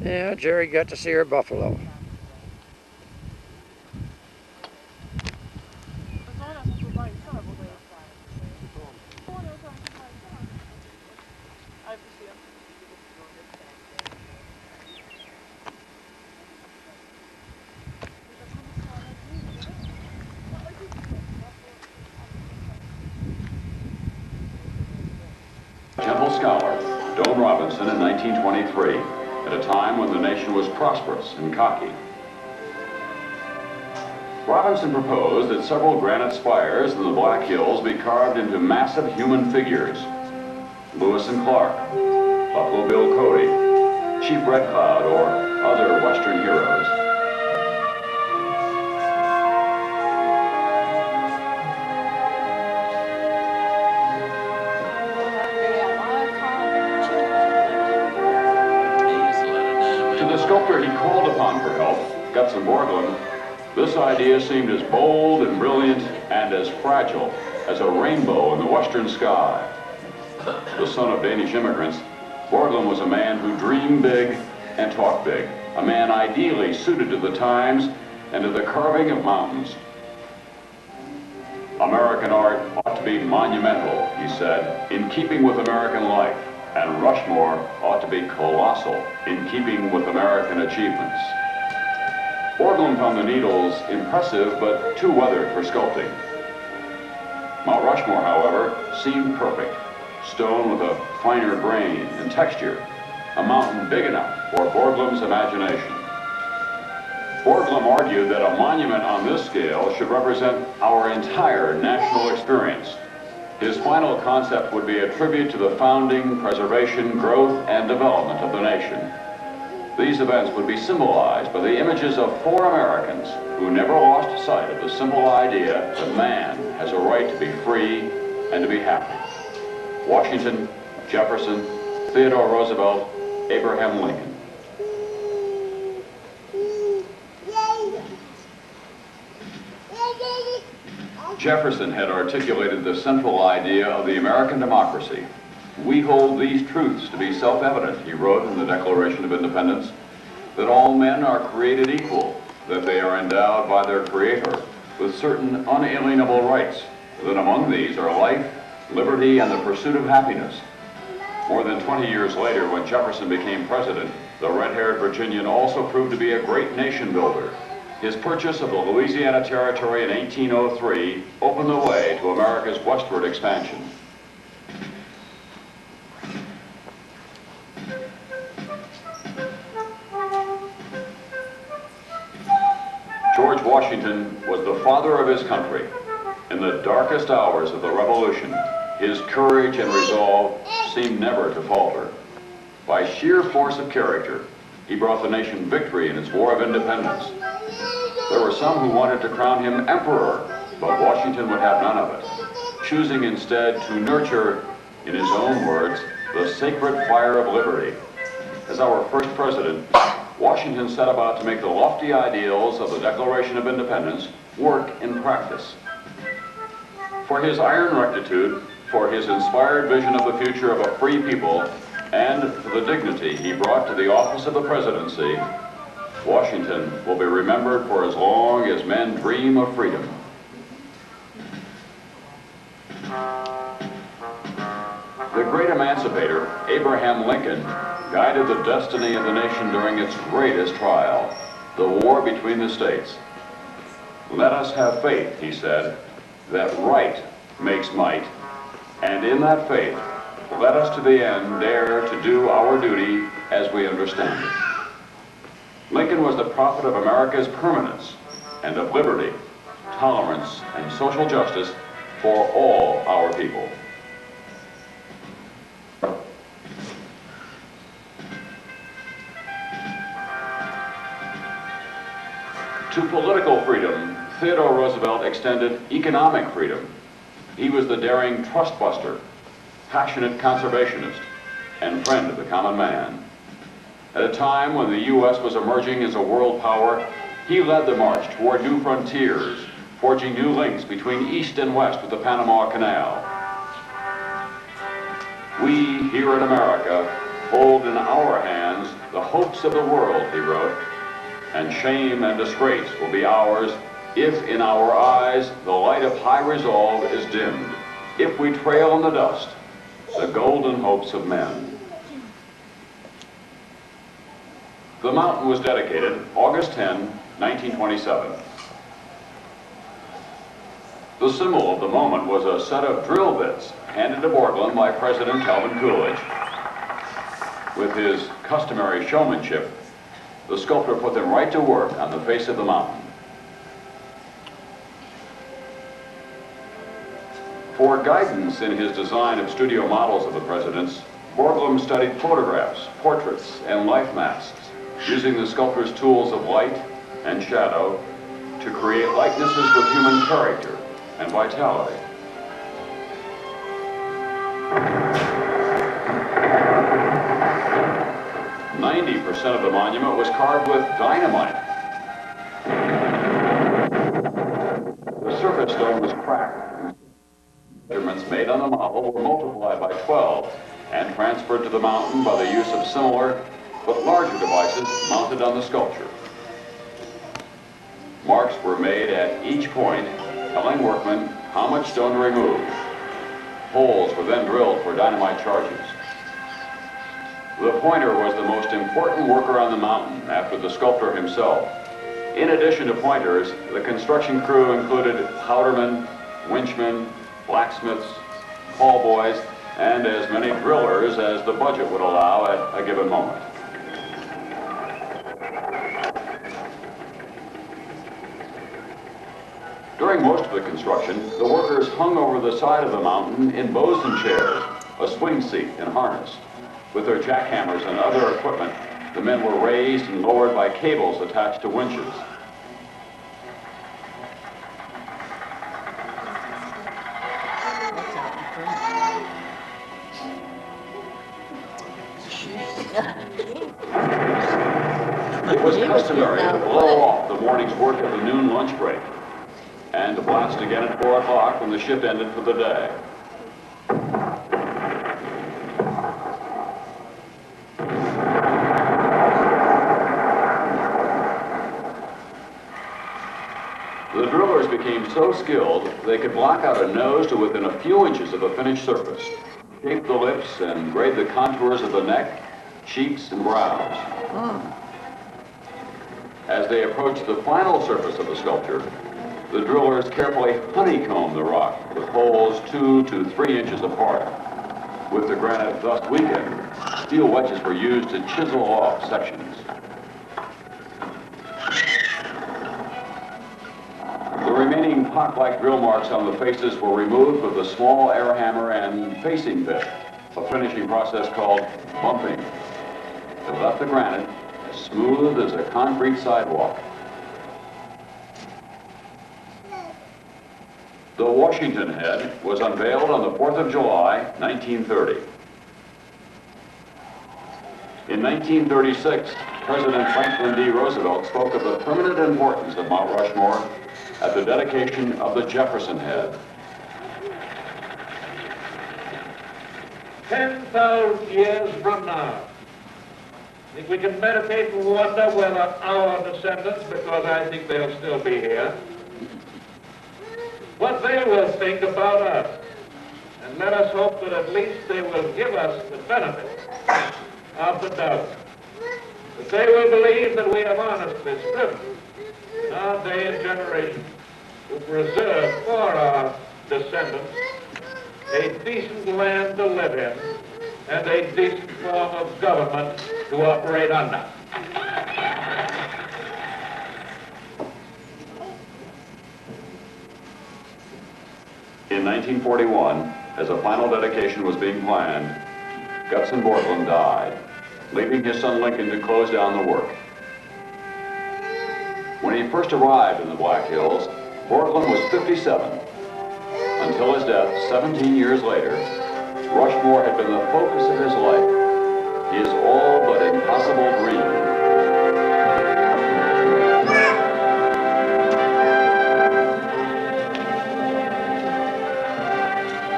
Yeah, Jerry got to see her buffalo. Temple scholar, Doane Robinson, in 1923, at a time when the nation was prosperous and cocky. Robinson proposed that several granite spires in the Black Hills be carved into massive human figures. Lewis and Clark, Buffalo Bill Cody, Chief Red Cloud, or other Western heroes. To the sculptor he called upon for help, Gutzon Borglum, this idea seemed as bold and brilliant and as fragile as a rainbow in the western sky. The son of Danish immigrants, Borglum was a man who dreamed big and talked big, a man ideally suited to the times and to the carving of mountains. American art ought to be monumental, he said, in keeping with American life, and Rushmore ought to be colossal, in keeping with American achievements. Borglum found the needles impressive but too weathered for sculpting. Mount Rushmore, however, seemed perfect. Stone with a finer grain and texture, a mountain big enough for Borglum's imagination. Borglum argued that a monument on this scale should represent our entire national experience. His final concept would be a tribute to the founding, preservation, growth, and development of the nation. These events would be symbolized by the images of 4 Americans who never lost sight of the simple idea that man has a right to be free and to be happy. Washington, Jefferson, Theodore Roosevelt, Abraham Lincoln. Jefferson had articulated the central idea of the American democracy. We hold these truths to be self-evident, he wrote in the Declaration of Independence, that all men are created equal, that they are endowed by their Creator with certain unalienable rights, that among these are life, liberty, and the pursuit of happiness. More than 20 years later, when Jefferson became president, the red-haired Virginian also proved to be a great nation builder. His purchase of the Louisiana Territory in 1803 opened the way to America's westward expansion. George Washington was the father of his country. In the darkest hours of the Revolution, his courage and resolve seemed never to falter. By sheer force of character, he brought the nation victory in its War of Independence. There were some who wanted to crown him emperor, but Washington would have none of it, choosing instead to nurture, in his own words, the sacred fire of liberty. As our first president, Washington set about to make the lofty ideals of the Declaration of Independence work in practice. For his iron rectitude, for his inspired vision of the future of a free people, and for the dignity he brought to the office of the presidency, Washington will be remembered for as long as men dream of freedom. The great emancipator, Abraham Lincoln, guided the destiny of the nation during its greatest trial, the war between the states. Let us have faith, he said, that right makes might, and in that faith, let us to the end dare to do our duty as we understand it. Lincoln was the prophet of America's permanence and of liberty, tolerance, and social justice for all our people. To political freedom, Theodore Roosevelt extended economic freedom. He was the daring trust-buster, passionate conservationist, and friend of the common man. At a time when the U.S. was emerging as a world power, he led the march toward new frontiers, forging new links between East and West with the Panama Canal. We here in America hold in our hands the hopes of the world, he wrote, and shame and disgrace will be ours if in our eyes the light of high resolve is dimmed, if we trail in the dust the golden hopes of men. The mountain was dedicated August 10, 1927. The symbol of the moment was a set of drill bits handed to Borglum by President Calvin Coolidge. With his customary showmanship, the sculptor put them right to work on the face of the mountain. For guidance in his design of studio models of the presidents, Borglum studied photographs, portraits, and life masks, using the sculptor's tools of light and shadow to create likenesses with human character and vitality. "90% of the monument was carved with dynamite. The surface stone was cracked. Measurements made on the model were multiplied by 12 and transferred to the mountain by the use of similar but larger devices mounted on the sculpture. Marks were made at each point, telling workmen how much stone to remove. Holes were then drilled for dynamite charges. The pointer was the most important worker on the mountain after the sculptor himself. In addition to pointers, the construction crew included powdermen, winchmen, blacksmiths, call boys, and as many drillers as the budget would allow at a given moment. During most of the construction, the workers hung over the side of the mountain in bosun chairs, a swing seat, and harness. With their jackhammers and other equipment, the men were raised and lowered by cables attached to winches. It was customary to blow off the morning's work at the noon lunch break and to blast again at 4 o'clock when the shift ended for the day. The drillers became so skilled they could block out a nose to within a few inches of the finished surface, shape the lips, and grade the contours of the neck, cheeks, and brows. As they approached the final surface of the sculpture, the drillers carefully honeycombed the rock with holes 2 to 3 inches apart. With the granite thus weakened, steel wedges were used to chisel off sections. The remaining pot-like drill marks on the faces were removed with a small air hammer and facing bit, a finishing process called bumping. It left the granite as smooth as a concrete sidewalk. The Washington head was unveiled on the 4th of July, 1930. In 1936, President Franklin D. Roosevelt spoke of the permanent importance of Mount Rushmore at the dedication of the Jefferson head. 10,000 years from now, I think we can meditate and wonder whether our descendants, because I think they'll still be here, what they will think about us. And let us hope that at least they will give us the benefit of the doubt. That they will believe that we have honestly striven in our day and generation to preserve for our descendants a decent land to live in and a decent form of government to operate under. In 1941, as a final dedication was being planned, Gutzon Borglum died, leaving his son Lincoln to close down the work. When he first arrived in the Black Hills, Borglum was 57. Until his death 17 years later, Rushmore had been the focus of his life, his all but impossible dream.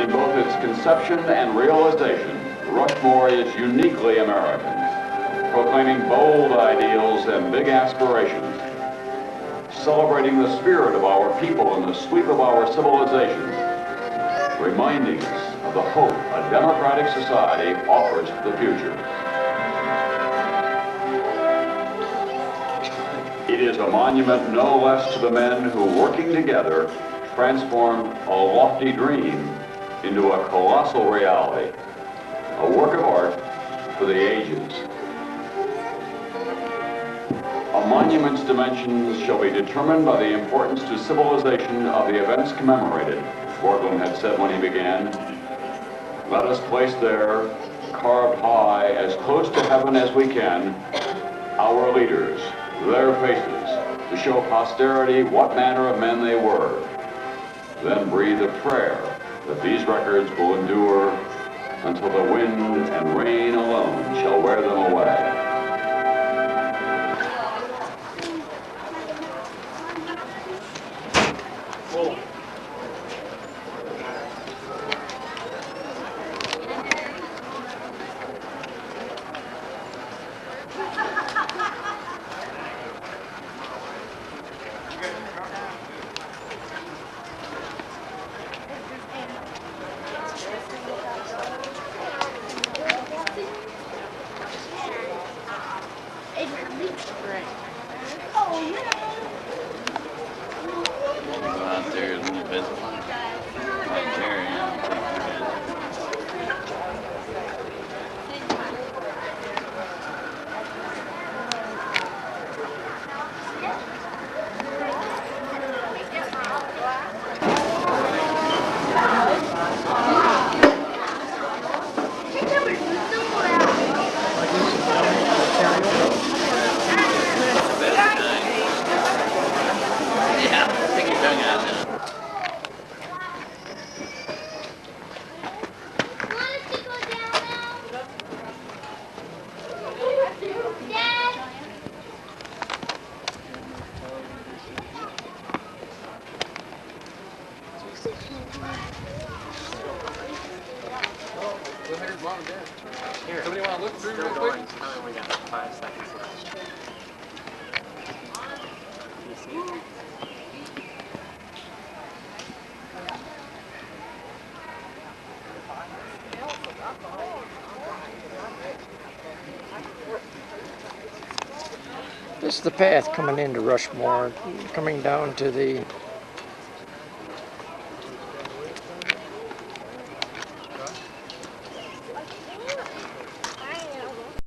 In both its conception and realization, Rushmore is uniquely American, proclaiming bold ideals and big aspirations, celebrating the spirit of our people and the sweep of our civilization, reminding us of the hope a democratic society offers for the future. It is a monument no less to the men who, working together, transformed a lofty dream into a colossal reality, a work of art for the ages. A monument's dimensions shall be determined by the importance to civilization of the events commemorated, Borglum had said when he began. Let us place there, carved high, as close to heaven as we can, our leaders, their faces, to show posterity what manner of men they were. Then breathe a prayer that these records will endure until the wind and rain alone shall wear them away. Here. Somebody want to look through real quick? Oh, we got 5 seconds left. Can you see it? This is the path coming into Rushmore, coming down to the